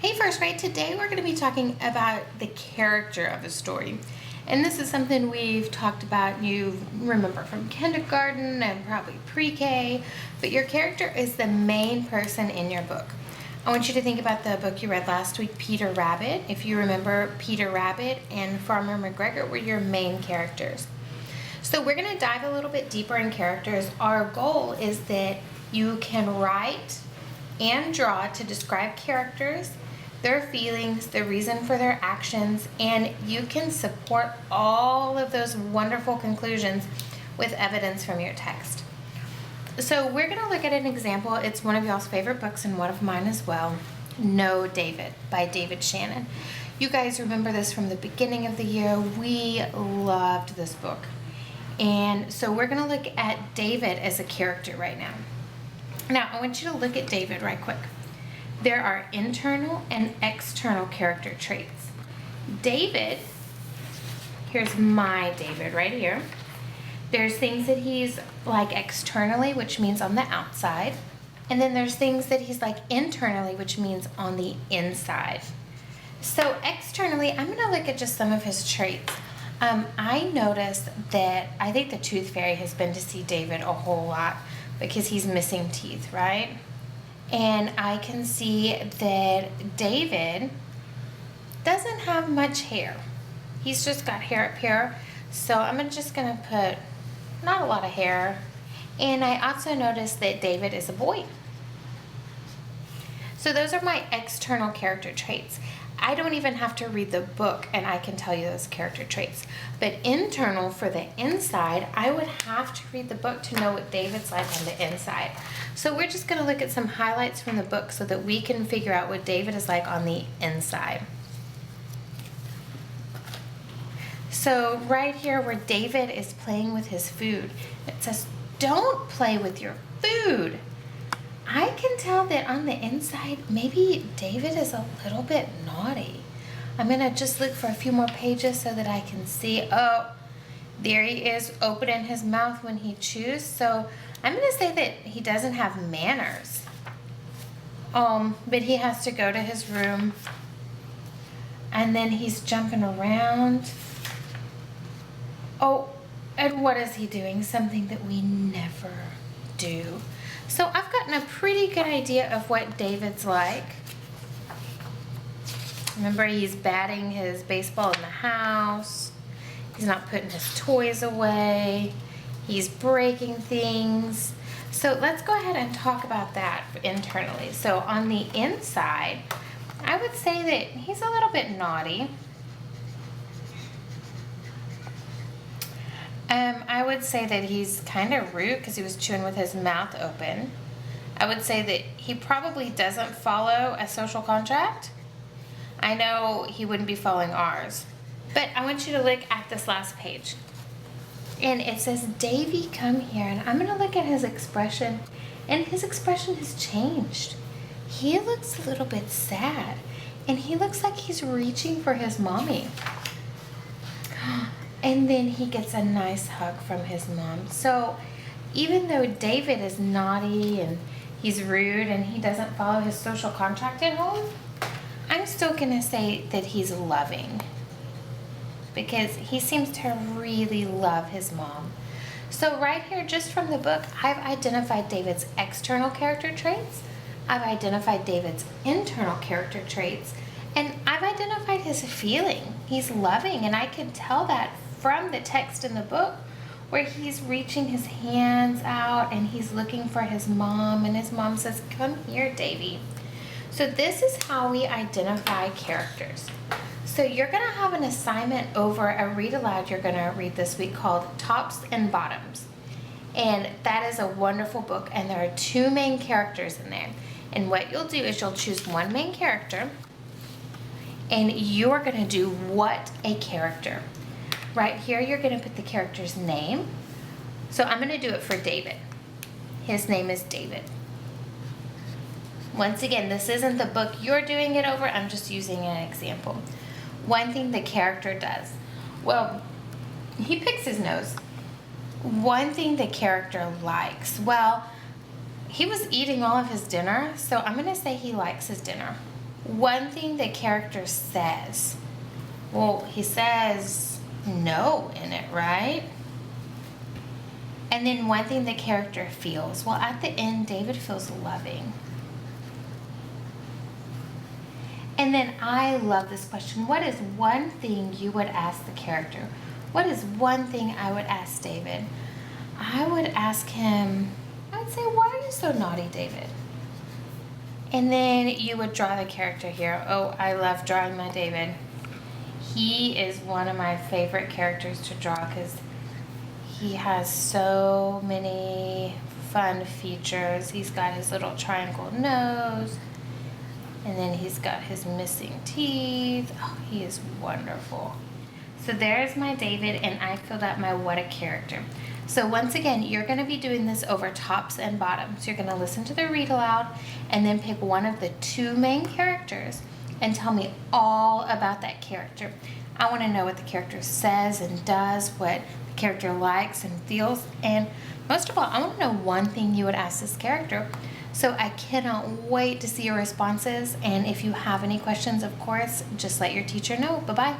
Hey, First Rate, today we're going to be talking about the character of a story. And this is something we've talked about, you remember from kindergarten and probably pre-K, but your character is the main person in your book. I want you to think about the book you read last week, Peter Rabbit. If you remember, Peter Rabbit and Farmer McGregor were your main characters. So we're going to dive a little bit deeper in characters. Our goal is that you can write and draw to describe characters, their feelings, the reason for their actions, and you can support all of those wonderful conclusions with evidence from your text. So we're going to look at an example. It's one of y'all's favorite books and one of mine as well, Know David by David Shannon. You guys remember this from the beginning of the year. We loved this book. And so we're going to look at David as a character right now. Now, I want you to look at David right quick. There are internal and external character traits. David, here's my David right here. There's things that he's like externally, which means on the outside. And then there's things that he's like internally, which means on the inside. So externally, I'm gonna look at just some of his traits. I noticed that I think the Tooth Fairy has been to see David a whole lot because he's missing teeth, right? And I can see that David doesn't have much hair. He's just got hair up here. So I'm just gonna put not a lot of hair. And I also noticed that David is a boy. So those are my external character traits. I don't even have to read the book and I can tell you those character traits. But internal, for the inside, I would have to read the book to know what David's like on the inside. So we're just going to look at some highlights from the book so that we can figure out what David is like on the inside. So right here where David is playing with his food, it says, "Don't play with your food." I can tell that on the inside, maybe David is a little bit naughty. I'm going to just look for a few more pages so that I can see. Oh, there he is opening his mouth when he chews. So I'm going to say that he doesn't have manners. But he has to go to his room. And then he's jumping around. Oh, and what is he doing? Something that we never do. So I've gotten a pretty good idea of what David's like. Remember, he's batting his baseball in the house. He's not putting his toys away. He's breaking things. So let's go ahead and talk about that internally. So on the inside, I would say that he's a little bit naughty. I would say that he's kind of rude because he was chewing with his mouth open. I would say that he probably doesn't follow a social contract. I know he wouldn't be following ours. But I want you to look at this last page. And it says, "Davy, come here." And I'm going to look at his expression. And his expression has changed. He looks a little bit sad. And he looks like he's reaching for his mommy. And then he gets a nice hug from his mom. So even though David is naughty and he's rude and he doesn't follow his social contract at home, I'm still going to say that he's loving because he seems to really love his mom. So right here, just from the book, I've identified David's external character traits. I've identified David's internal character traits. And I've identified his feeling. He's loving, and I can tell that from the text in the book where he's reaching his hands out and he's looking for his mom, and his mom says, "Come here, Davy." So this is how we identify characters. So you're going to have an assignment over a read aloud you're going to read this week called Tops and Bottoms. And that is a wonderful book, and there are two main characters in there. And what you'll do is you'll choose one main character and you're going to do what a character. Right here, you're going to put the character's name. So I'm going to do it for David. His name is David. Once again, this isn't the book you're doing it over. I'm just using an example. One thing the character does. Well, he picks his nose. One thing the character likes. Well, he was eating all of his dinner, so I'm going to say he likes his dinner. one thing the character says. Well, he says no in it, right? And then one thing the character feels. Well, at the end, David feels loving. And then I love this question. What is one thing you would ask the character? What is one thing I would ask David? I would ask him, I'd say, why are you so naughty, David? And then you would draw the character here. Oh, I love drawing my David. He is one of my favorite characters to draw because he has so many fun features. He's got his little triangle nose, and then he's got his missing teeth. Oh, he is wonderful. So there's my David, and I filled out my what a character. So once again, you're going to be doing this over tops and bottoms. You're going to listen to the read aloud and then pick one of the two main characters and tell me all about that character. I want to know what the character says and does, what the character likes and feels, and most of all, I want to know one thing you would ask this character. So I cannot wait to see your responses, and if you have any questions, of course, just let your teacher know. Bye-bye.